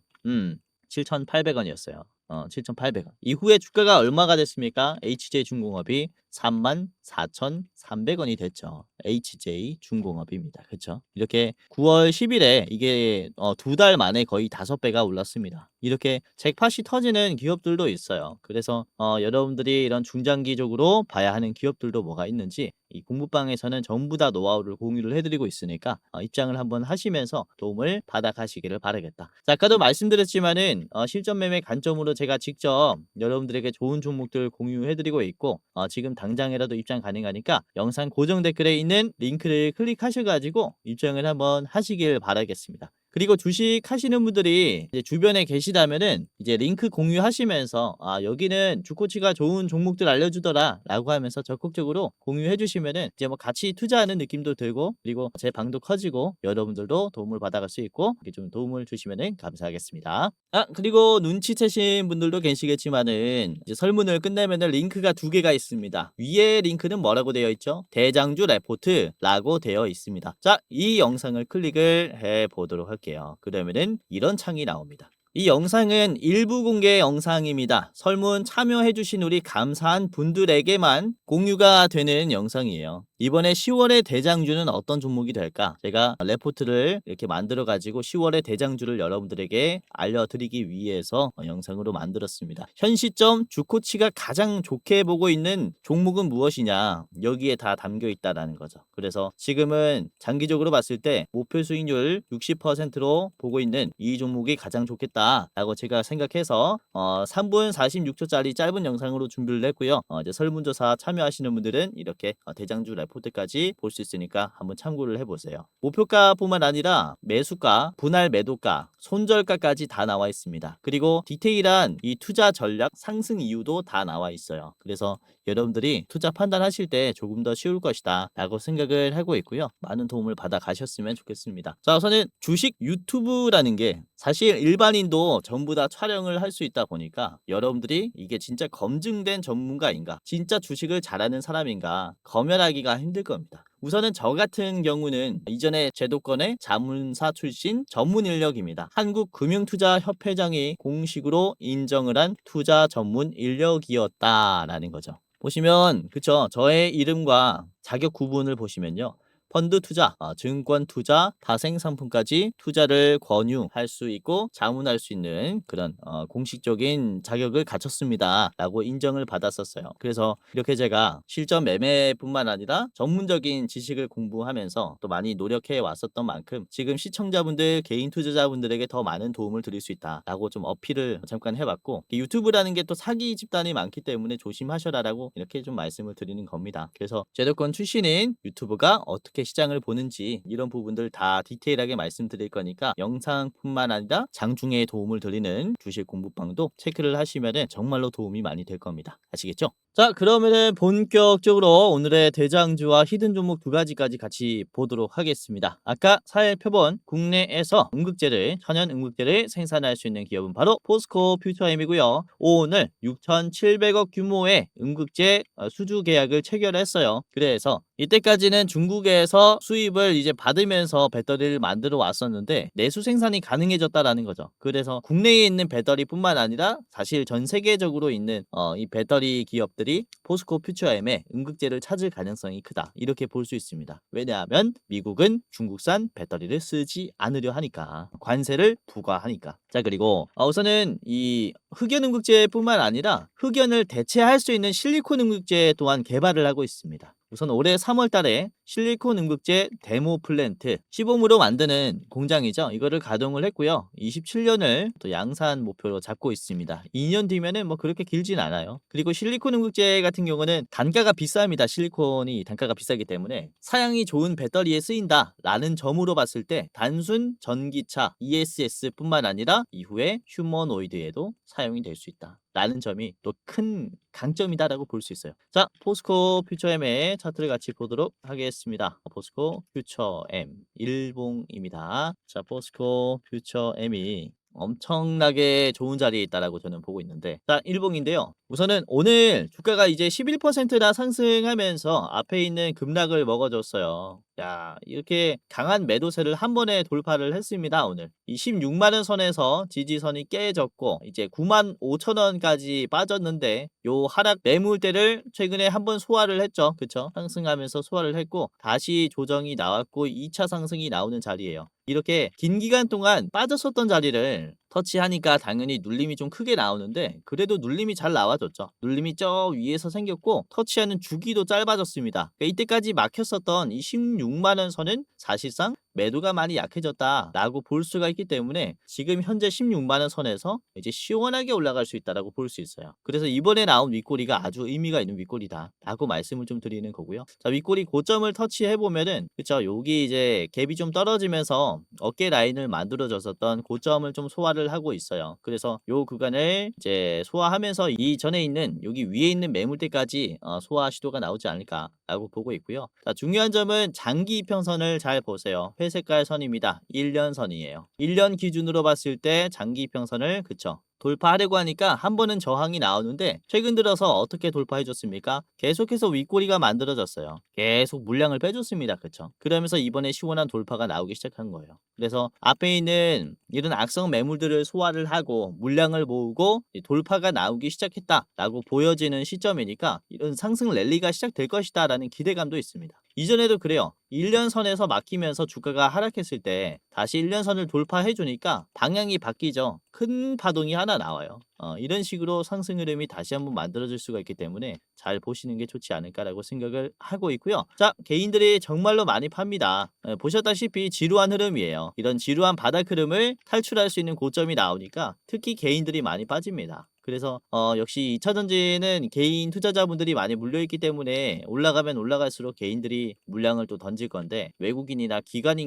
[SPEAKER 1] 7,800원이었어요. 7,800원. 이후에 주가가 얼마가 됐습니까? HJ 중공업이 34,300원이 됐죠. HJ 중공업입니다. 그쵸? 이렇게 9월 10일에 이게 2달 만에 거의 5배가 올랐습니다. 이렇게 잭팟이 터지는 기업들도 있어요. 그래서 여러분들이 이런 중장기적으로 봐야 하는 기업들도 뭐가 있는지 이 공부방에서는 전부 다 노하우를 공유를 해드리고 있으니까 입장을 한번 하시면서 도움을 받아 가시기를 바라겠다. 자, 아까도 말씀드렸지만은 실전 매매 관점으로 제가 직접 여러분들에게 좋은 종목들 공유해드리고 있고 지금 당장이라도 입장 가능하니까 영상 고정 댓글에 있는 링크를 클릭하셔가지고 입장을 한번 하시길 바라겠습니다. 그리고 주식 하시는 분들이 이제 주변에 계시다면은 이제 링크 공유하시면서 여기는 주코치가 좋은 종목들 알려주더라 라고 하면서 적극적으로 공유해 주시면은 이제 뭐 같이 투자하는 느낌도 들고 그리고 제 방도 커지고 여러분들도 도움을 받아갈 수 있고 이렇게 좀 도움을 주시면은 감사하겠습니다. 그리고 눈치채신 분들도 계시겠지만은 이제 설문을 끝내면은 링크가 2개가 있습니다. 위에 링크는 뭐라고 되어 있죠? 대장주 레포트라고 되어 있습니다. 자, 이 영상을 클릭을 해 보도록 할게요. 그러면은 이런 창이 나옵니다. 이 영상은 일부 공개 영상입니다. 설문 참여해주신 우리 감사한 분들에게만 공유가 되는 영상이에요. 이번에 10월의 대장주는 어떤 종목이 될까? 제가 레포트를 이렇게 만들어 가지고 10월의 대장주를 여러분들에게 알려드리기 위해서 영상으로 만들었습니다. 현 시점 주코치가 가장 좋게 보고 있는 종목은 무엇이냐? 여기에 다 담겨 있다라는 거죠. 그래서 지금은 장기적으로 봤을 때 목표 수익률 60%로 보고 있는 이 종목이 가장 좋겠다 라고 제가 생각해서 3분 46초짜리 짧은 영상으로 준비를 했고요. 이제 설문조사 참여하시는 분들은 이렇게 대장주 레포트까지 볼 수 있으니까 한번 참고를 해보세요. 목표가뿐만 아니라 매수가, 분할 매도가, 손절가까지 다 나와 있습니다. 그리고 디테일한 이 투자 전략 상승 이유도 다 나와 있어요. 그래서 여러분들이 투자 판단하실 때 조금 더 쉬울 것이다 라고 생각을 하고 있고요. 많은 도움을 받아 가셨으면 좋겠습니다. 자, 우선은 주식 유튜브라는 게 사실 일반인도 전부 다 촬영을 할 수 있다 보니까 여러분들이 이게 진짜 검증된 전문가인가, 진짜 주식을 잘하는 사람인가 검열하기가 힘들 겁니다. 우선은 저 같은 경우는 이전에 제도권의 자문사 출신 전문 인력입니다. 한국금융투자협회장이 공식으로 인정을 한 투자 전문 인력이었다라는 거죠. 보시면 그쵸, 저의 이름과 자격 구분을 보시면요. 펀드 투자, 증권 투자, 파생 상품까지 투자를 권유할 수 있고 자문할 수 있는 그런 공식적인 자격을 갖췄습니다 라고 인정을 받았었어요. 그래서 이렇게 제가 실전 매매뿐만 아니라 전문적인 지식을 공부하면서 또 많이 노력해 왔었던 만큼 지금 시청자분들, 개인 투자자분들에게 더 많은 도움을 드릴 수 있다 라고 좀 어필을 잠깐 해봤고, 유튜브라는 게 또 사기 집단이 많기 때문에 조심하셔라 라고 이렇게 좀 말씀을 드리는 겁니다. 그래서 제도권 출신인 유튜브가 어떻게 시장을 보는지 이런 부분들 다 디테일하게 말씀드릴 거니까 영상뿐만 아니라 장중에 도움을 드리는 주식 공부방도 체크를 하시면 정말로 도움이 많이 될 겁니다. 아시겠죠? 자, 그러면은 본격적으로 오늘의 대장주와 히든 종목 2가지까지 같이 보도록 하겠습니다. 아까 살펴본 국내에서 음극재를, 천연 음극재를 생산할 수 있는 기업은 바로 포스코 퓨처엠이고요. 오늘 6,700억 규모의 음극재 수주 계약을 체결했어요. 그래서 이때까지는 중국에서 수입을 이제 받으면서 배터리를 만들어 왔었는데 내수 생산이 가능해졌다라는 거죠. 그래서 국내에 있는 배터리뿐만 아니라 사실 전 세계적으로 있는 이 배터리 기업들이 포스코 퓨처엠의 음극재를 찾을 가능성이 크다, 이렇게 볼 수 있습니다. 왜냐하면 미국은 중국산 배터리를 쓰지 않으려 하니까, 관세를 부과하니까. 자, 그리고 우선은 이 흑연 음극재뿐만 아니라 흑연을 대체할 수 있는 실리콘 음극재 또한 개발을 하고 있습니다. 우선 올해 3월 달에 실리콘 음극재 데모 플랜트 시범으로 만드는 공장이죠. 이거를 가동을 했고요. 27년을 또 양산 목표로 잡고 있습니다. 2년 뒤면은 뭐 그렇게 길진 않아요. 그리고 실리콘 음극재 같은 경우는 단가가 비쌉니다. 실리콘이 단가가 비싸기 때문에 사양이 좋은 배터리에 쓰인다라는 점으로 봤을 때 단순 전기차 ESS뿐만 아니라 이후에 휴머노이드에도 사용이 될 수 있다 라는 점이 또 큰 강점이다라고 볼 수 있어요. 자, 포스코 퓨처엠의 차트를 같이 보도록 하겠습니다. 포스코 퓨처엠 일봉입니다. 자, 포스코 퓨처엠이 엄청나게 좋은 자리에 있다라고 저는 보고 있는데, 자, 일봉인데요. 우선은 오늘 주가가 이제 11%나 상승하면서 앞에 있는 급락을 먹어줬어요. 야, 이렇게 강한 매도세를 한 번에 돌파를 했습니다. 오늘 이 16만 원 선에서 지지선이 깨졌고 이제 9만 5천 원까지 빠졌는데, 요 하락 매물대를 최근에 한번 소화를 했죠. 그쵸? 상승하면서 소화를 했고 다시 조정이 나왔고 2차 상승이 나오는 자리예요. 이렇게 긴 기간 동안 빠졌었던 자리를 터치하니까 당연히 눌림이 좀 크게 나오는데, 그래도 눌림이 잘 나와줬죠. 눌림이 저 위에서 생겼고 터치하는 주기도 짧아졌습니다. 그러니까 이때까지 막혔었던 이 16만 원 선은 사실상 매도가 많이 약해졌다라고 볼 수가 있기 때문에 지금 현재 16만 원 선에서 이제 시원하게 올라갈 수 있다라고 볼 수 있어요. 그래서 이번에 나온 윗꼬리가 아주 의미가 있는 윗꼬리다라고 말씀을 좀 드리는 거고요. 자, 윗꼬리 고점을 터치해 보면은, 그쵸, 여기 이제 갭이 좀 떨어지면서 어깨 라인을 만들어 줬었던 고점을 좀 소화를 하고 있어요. 그래서 요 구간을 이제 소화하면서 이 전에 있는 여기 위에 있는 매물대까지 소화 시도가 나오지 않을까라고 보고 있고요. 자, 중요한 점은 장기 이평선을 잘 보세요. 회색깔 선입니다. 1년 선이에요. 1년 기준으로 봤을 때 장기 이평선을, 그쵸, 돌파하려고 하니까 한 번은 저항이 나오는데, 최근 들어서 어떻게 돌파해 줬습니까? 계속해서 윗꼬리가 만들어졌어요. 계속 물량을 빼줬습니다. 그쵸? 그러면서 이번에 시원한 돌파가 나오기 시작한 거예요. 그래서 앞에 있는 이런 악성 매물들을 소화를 하고 물량을 모으고 돌파가 나오기 시작했다라고 보여지는 시점이니까 이런 상승 랠리가 시작될 것이다라는 기대감도 있습니다. 이전에도 그래요. 1년 선에서 막히면서 주가가 하락했을 때 다시 1년 선을 돌파해 주니까 방향이 바뀌죠. 큰 파동이 하나 나와요. 이런 식으로 상승 흐름이 다시 한번 만들어질 수가 있기 때문에 잘 보시는 게 좋지 않을까라고 생각을 하고 있고요. 자, 개인들이 정말로 많이 팝니다. 보셨다시피 지루한 흐름이에요. 이런 지루한 바닥 흐름을 탈출할 수 있는 고점이 나오니까 특히 개인들이 많이 빠집니다. 그래서 역시 2차 전지는 개인 투자자분들이 많이 물려있기 때문에 올라가면 올라갈수록 개인들이 물량을 또 던질 건데, 외국인이나 기관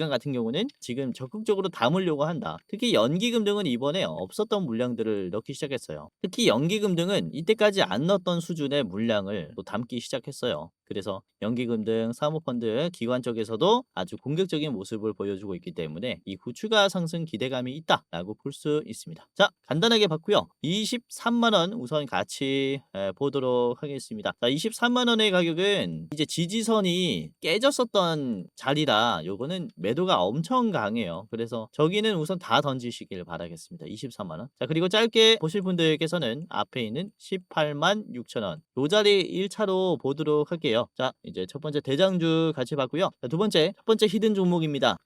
[SPEAKER 1] 같은 경우는 지금 적극적으로 담으려고 한다. 특히 연기금 등은 이번에 없었던 물량들을 넣기 시작했어요. 특히 연기금 등은 이때까지 안 넣었던 수준의 물량을 또 담기 시작했어요. 그래서 연기금 등 사모펀드 기관 쪽에서도 아주 공격적인 모습을 보여주고 있기 때문에 이후 추가 상승 기대감이 있다라고 볼 수 있습니다. 자, 간단하게 봤고요. 23만 원 우선 같이 보도록 하겠습니다. 자, 23만 원의 가격은 이제 지지선이 깨졌었던 자리라 요거는 매도가 엄청 강해요. 그래서 저기는 우선 다 던지시길 바라겠습니다. 23만 원. 자, 그리고 짧게 보실 분들께서는 앞에 있는 18만 6천 원. 요 자리 1차로 보도록 할게요. 자, 이제 첫 번째 대장주 같이 봤고요. 자, 두 번째, 첫 번째 히든 종목입니다.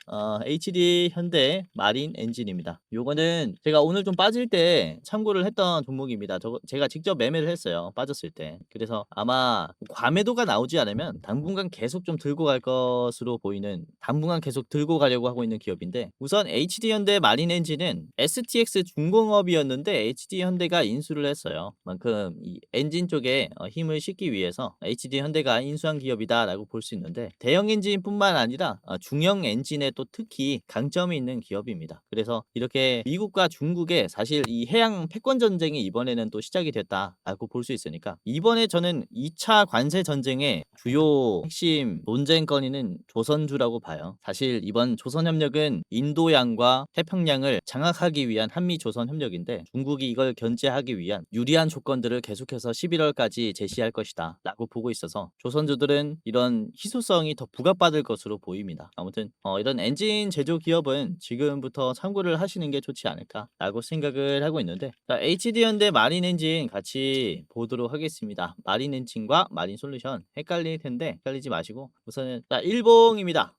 [SPEAKER 1] HD 현대 마린 엔진입니다. 요거는 제가 오늘 좀 빠질 때 참고를 했던 종목입니다. 제가 직접 매매를 했어요. 빠졌을 때. 그래서 아마 과매도가 나오지 않으면 당분간 계속 좀 들고 갈 것으로 보이는, 당분간 계속 들고 가려고 하고 있는 기업인데, 우선 HD 현대 마린 엔진은 STX 중공업이었는데 HD 현대가 인수를 했어요. 만큼 이 엔진 쪽에 힘을 싣기 위해서 HD 현대가 인수한 기업이다라고 볼 수 있는데, 대형 엔진뿐만 아니라 중형 엔진에 또 특히 강점이 있는 기업입니다. 그래서 이렇게 미국과 중국의 사실 이 해양 패권 전쟁이 이번에는 또 시작이 됐다라고 볼 수 있으니까, 이번에 저는 2차 관세 전쟁의 주요 핵심 논쟁거리는 조선주라고 봐요. 사실 이번 조선협력은 인도양과 태평양을 장악하기 위한 한미 조선 협력인데, 중국이 이걸 견제하기 위한 유리한 조건들을 계속해서 11월까지 제시할 것이다 라고 보고 있어서 조선주들은 이런 희소성이 더 부각받을 것으로 보입니다. 아무튼 이런 엔진 제조 기업은 지금부터 참고를 하시는 게 좋지 않을까라고 생각을 하고 있는데, 자, HD현대 마린 엔진 같이 보도록 하겠습니다. 마린 엔진과 마린 솔루션 헷갈릴 텐데 헷갈리지 마시고, 우선은 자, 일봉입니다.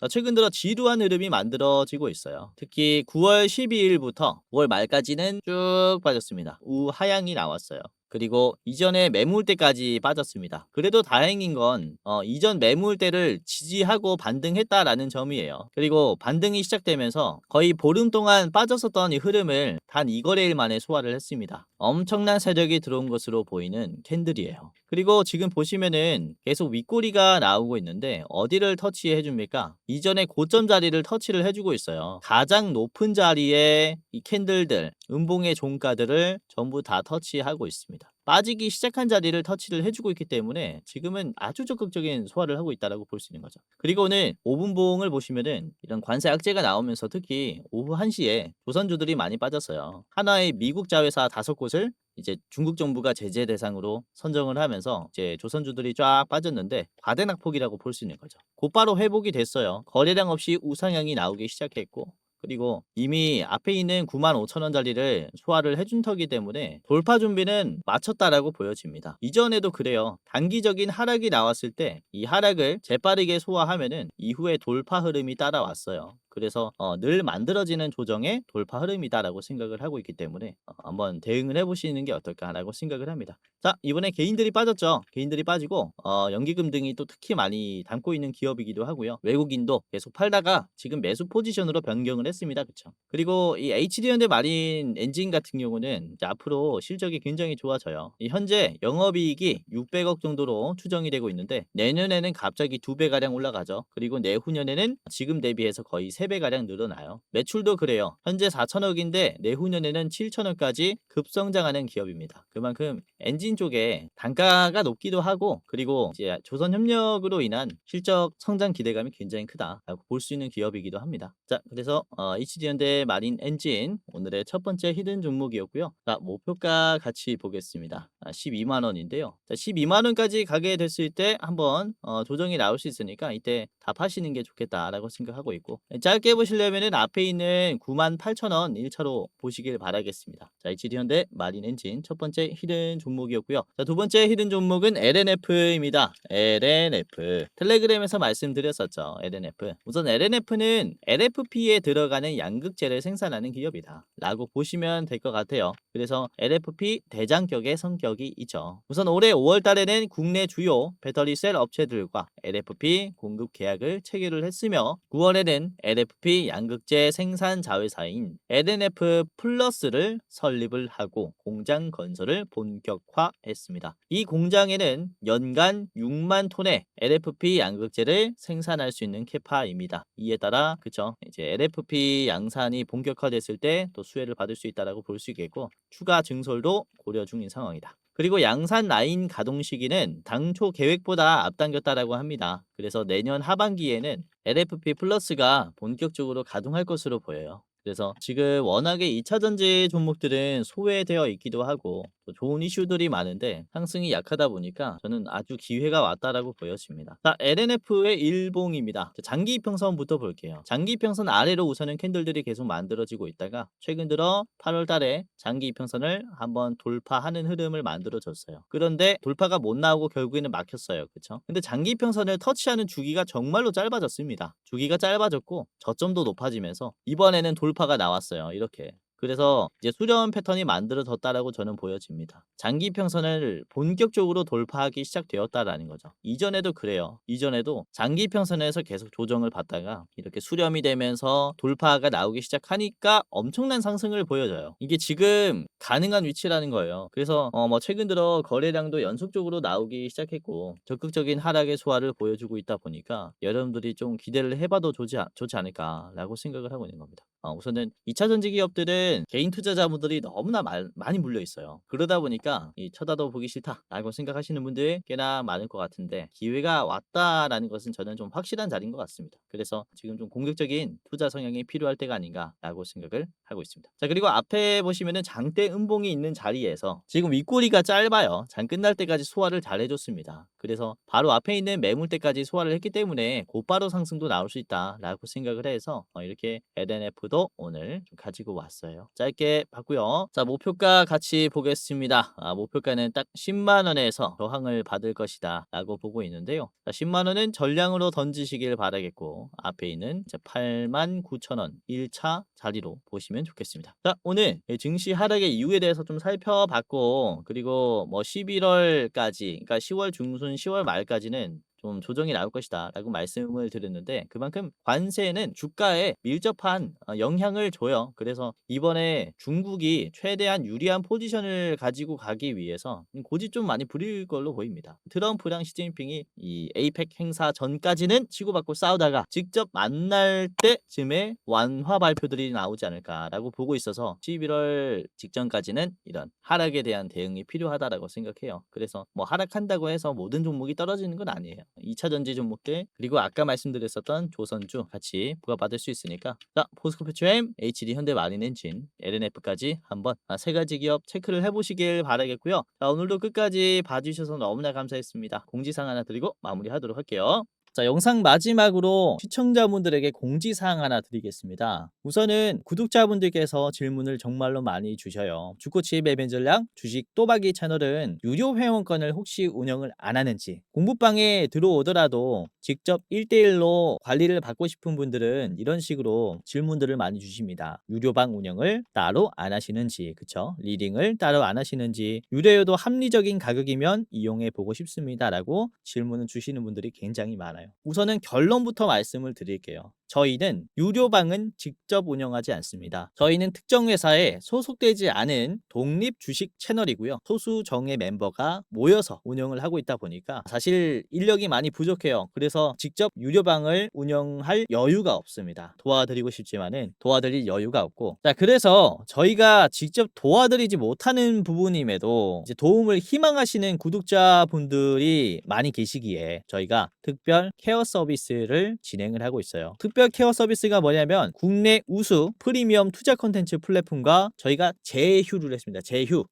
[SPEAKER 1] 자, 최근 들어 지루한 흐름이 만들어지고 있어요. 특히 9월 12일부터 9월 말까지는 쭉 빠졌습니다. 우하향이 나왔어요. 그리고 이전에 매물대까지 빠졌습니다. 그래도 다행인 건 이전 매물대를 지지하고 반등했다라는 점이에요. 그리고 반등이 시작되면서 거의 보름 동안 빠졌었던 이 흐름을 단 2거래일 만에 소화를 했습니다. 엄청난 세력이 들어온 것으로 보이는 캔들이에요. 그리고 지금 보시면은 계속 윗꼬리가 나오고 있는데 어디를 터치해 줍니까? 이전에 고점 자리를 터치를 해주고 있어요. 가장 높은 자리에 이 캔들들, 음봉의 종가들을 전부 다 터치하고 있습니다. 빠지기 시작한 자리를 터치를 해주고 있기 때문에 지금은 아주 적극적인 소화를 하고 있다라고 볼 수 있는 거죠. 그리고 오늘 5분봉을 보시면은 이런 관세 악재가 나오면서 특히 오후 1시에 조선주들이 많이 빠졌어요. 하나의 미국 자회사 5곳을 이제 중국 정부가 제재 대상으로 선정을 하면서 이제 조선주들이 쫙 빠졌는데 과대낙폭이라고 볼 수 있는 거죠. 곧바로 회복이 됐어요. 거래량 없이 우상향이 나오기 시작했고, 그리고 이미 앞에 있는 95,000원짜리를 소화를 해준 터기 때문에 돌파 준비는 마쳤다라고 보여집니다. 이전에도 그래요. 단기적인 하락이 나왔을 때 이 하락을 재빠르게 소화하면은 이후에 돌파 흐름이 따라왔어요. 그래서 늘 만들어지는 조정의 돌파 흐름이다라고 생각을 하고 있기 때문에 한번 대응을 해보시는 게 어떨까라고 생각을 합니다. 자, 이번에 개인들이 빠졌죠. 개인들이 빠지고 연기금 등이 또 특히 많이 담고 있는 기업이기도 하고요. 외국인도 계속 팔다가 지금 매수 포지션으로 변경을 했습니다. 그쵸? 그리고 이 HD현대 마린 엔진 같은 경우는 이제 앞으로 실적이 굉장히 좋아져요. 현재 영업이익이 600억 정도로 추정이 되고 있는데 내년에는 갑자기 2배가량 올라가죠. 그리고 내후년에는 지금 대비해서 거의 3배가량 늘어나요. 매출도 그래요. 현재 4천억인데 내후년에는 7천억까지 급성장하는 기업입니다. 그만큼 엔진 쪽에 단가가 높기도 하고, 그리고 이제 조선협력으로 인한 실적 성장 기대감이 굉장히 크다라고 볼 수 있는 기업이기도 합니다. 자, 그래서 HD현대 마린 엔진 오늘의 첫 번째 히든 종목이었고요. 자, 목표가 같이 보겠습니다. 12만 원인데요. 자, 12만 원까지 가게 됐을 때 한번 조정이 나올 수 있으니까 이때 답하시는 게 좋겠다라고 생각하고 있고, 짧게 보시려면은 앞에 있는 98,000원 1차로 보시길 바라겠습니다. 자, HD현대 마린 엔진 첫 번째 히든 종목이었고요. 자, 두 번째 히든 종목은 LNF입니다. LNF. 텔레그램에서 말씀드렸었죠. LNF. 우선 LNF는 LFP에 들어가는 양극재를 생산하는 기업이다 라고 보시면 될 것 같아요. 그래서 LFP 대장격의 성격이 있죠. 우선 올해 5월 달에는 국내 주요 배터리 셀 업체들과 LFP 공급 계약을 체결을 했으며 9월에는 LFP 양극재 생산 자회사인 LNF 플러스를 설립을 하고 공장 건설을 본격화했습니다. 이 공장에는 연간 6만 톤의 LFP 양극재를 생산할 수 있는 캐파입니다. 이에 따라 그쵸, 이제 LFP 양산이 본격화됐을 때 또 수혜를 받을 수 있다라고 볼 수 있겠고, 추가 증설도 고려 중인 상황이다. 그리고 양산 라인 가동 시기는 당초 계획보다 앞당겼다라고 합니다. 그래서 내년 하반기에는 LFP 플러스가 본격적으로 가동할 것으로 보여요. 그래서 지금 워낙에 2차 전지 종목들은 소외되어 있기도 하고 또 좋은 이슈들이 많은데 상승이 약하다 보니까 저는 아주 기회가 왔다라고 보여집니다. 자, LNF의 일봉입니다. 자, 장기 이평선부터 볼게요. 장기 이평선 아래로 우선은 캔들들이 계속 만들어지고 있다가 최근 들어 8월 달에 장기 이평선을 한번 돌파하는 흐름을 만들어줬어요. 그런데 돌파가 못 나오고 결국에는 막혔어요. 그쵸? 근데 장기 이평선을 터치하는 주기가 정말로 짧아졌습니다. 주기가 짧아졌고 저점도 높아지면서 이번에는 돌파가 나왔어요. 이렇게. 그래서 이제 수렴 패턴이 만들어졌다라고 저는 보여집니다. 장기 평선을 본격적으로 돌파하기 시작되었다라는 거죠. 이전에도 그래요. 이전에도 장기 평선에서 계속 조정을 받다가 이렇게 수렴이 되면서 돌파가 나오기 시작하니까 엄청난 상승을 보여줘요. 이게 지금 가능한 위치라는 거예요. 그래서 뭐 최근 들어 거래량도 연속적으로 나오기 시작했고 적극적인 하락의 소화를 보여주고 있다 보니까 여러분들이 좀 기대를 해봐도 좋지 않을까라고 생각을 하고 있는 겁니다. 우선은 2차 전지 기업들은 개인 투자자분들이 너무나 많이 물려 있어요. 그러다 보니까 이 쳐다도 보기 싫다라고 생각하시는 분들이 꽤나 많을 것 같은데 기회가 왔다라는 것은 저는 좀 확실한 자리인 것 같습니다. 그래서 지금 좀 공격적인 투자 성향이 필요할 때가 아닌가라고 생각을 하고 있습니다. 자, 그리고 앞에 보시면은 장대 음봉이 있는 자리에서 지금 윗꼬리가 짧아요. 장 끝날 때까지 소화를 잘 해줬습니다. 그래서 바로 앞에 있는 매물대까지 소화를 했기 때문에 곧바로 상승도 나올 수 있다라고 생각을 해서 이렇게 LNF도 오늘 좀 가지고 왔어요. 짧게 봤고요. 자, 목표가 같이 보겠습니다. 목표가는 딱 10만 원에서 저항을 받을 것이다 라고 보고 있는데요. 자, 10만 원은 전량으로 던지시길 바라겠고 앞에 있는 89,000원 1차 자리로 보시면 좋겠습니다. 자, 오늘 증시 하락의 이유에 대해서 좀 살펴봤고, 그리고 뭐 11월까지, 그러니까 10월 중순 10월 말까지는 좀 조정이 나올 것이다 라고 말씀을 드렸는데 그만큼 관세는 주가에 밀접한 영향을 줘요. 그래서 이번에 중국이 최대한 유리한 포지션을 가지고 가기 위해서 고집 좀 많이 부릴 걸로 보입니다. 트럼프랑 시진핑이 이 에이펙 행사 전까지는 치고받고 싸우다가 직접 만날 때쯤에 완화 발표들이 나오지 않을까라고 보고 있어서 11월 직전까지는 이런 하락에 대한 대응이 필요하다라고 생각해요. 그래서 뭐 하락한다고 해서 모든 종목이 떨어지는 건 아니에요. 2차 전지 종목들 그리고 아까 말씀드렸었던 조선주 같이 부과받을 수 있으니까 자 포스코페트로엠, HD 현대마린엔진, LNF까지 한번 세 가지 기업 체크를 해보시길 바라겠고요. 자 오늘도 끝까지 봐주셔서 너무나 감사했습니다. 공지사항 하나 드리고 마무리하도록 할게요. 자, 영상 마지막으로 시청자분들에게 공지사항 하나 드리겠습니다. 우선은 구독자분들께서 질문을 정말로 많이 주셔요. 주코치 매매 전략 주식 또박이 채널은 유료 회원권을 혹시 운영을 안 하는지, 공부방에 들어오더라도 직접 1대1로 관리를 받고 싶은 분들은 이런 식으로 질문들을 많이 주십니다. 유료방 운영을 따로 안 하시는지, 그쵸? 리딩을 따로 안 하시는지, 유료여도 합리적인 가격이면 이용해 보고 싶습니다 라고 질문을 주시는 분들이 굉장히 많아요. 우선은 결론부터 말씀을 드릴게요. 저희는 유료방은 직접 운영하지 않습니다. 저희는 특정 회사에 소속되지 않은 독립 주식 채널이고요. 소수 정예 멤버가 모여서 운영을 하고 있다 보니까 사실 인력이 많이 부족해요. 그래서 직접 유료방을 운영할 여유가 없습니다. 도와드리고 싶지만은 도와드릴 여유가 없고 자 그래서 저희가 직접 도와드리지 못하는 부분임에도 이제 도움을 희망하시는 구독자분들이 많이 계시기에 저희가 특별 케어 서비스를 진행을 하고 있어요. 특별 케어 서비스가 뭐냐면 국내 우수 프리미엄 투자 콘텐츠 플랫폼과 저희가 제휴를 했습니다.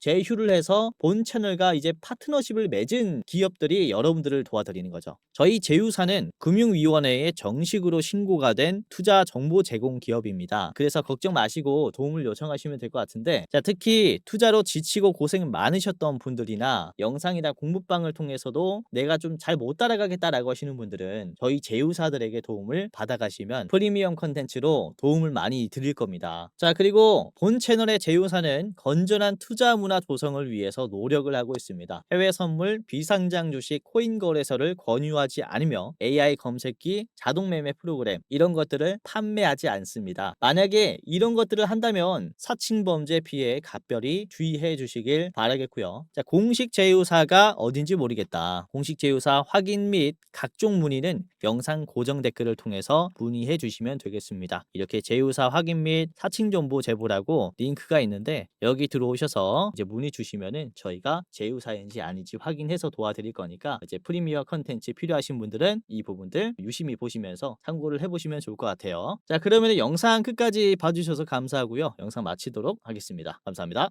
[SPEAKER 1] 제휴를 해서 본 채널과 이제 파트너십을 맺은 기업들이 여러분들을 도와드리는 거죠. 저희 제휴사는 금융위원회에 정식으로 신고가 된 투자 정보 제공 기업입니다. 그래서 걱정 마시고 도움을 요청하시면 될 것 같은데 자 특히 투자로 지치고 고생 많으셨던 분들이나 영상이나 공부방을 통해서도 내가 좀 잘 못 따라가겠다라고 하시는 분들은 저희 제휴사들에게 도움을 받아가시면 프리미엄 컨텐츠로 도움을 많이 드릴 겁니다. 자 그리고 본 채널의 제휴사는 건전한 투자 문화 조성을 위해서 노력을 하고 있습니다. 해외 선물, 비상장 주식, 코인 거래소를 권유하지 않으며 AI 검색기, 자동 매매 프로그램 이런 것들을 판매하지 않습니다. 만약에 이런 것들을 한다면 사칭 범죄 피해에 각별히 주의해 주시길 바라겠고요. 자 공식 제휴사가 어딘지 모르겠다. 공식 제휴사 확인 및 각종 문의는 영상 고정 댓글을 통해서 문의해 주시면 되겠습니다. 이렇게 제휴사 확인 및 사칭 정보 제보라고 링크가 있는데 여기 들어오셔서 이제 문의 주시면은 저희가 제휴사인지 아닌지 확인해서 도와드릴 거니까 이제 프리미어 컨텐츠 필요하신 분들은 이 부분들 유심히 보시면서 참고를 해보시면 좋을 것 같아요. 자 그러면 영상 끝까지 봐주셔서 감사하고요. 영상 마치도록 하겠습니다. 감사합니다.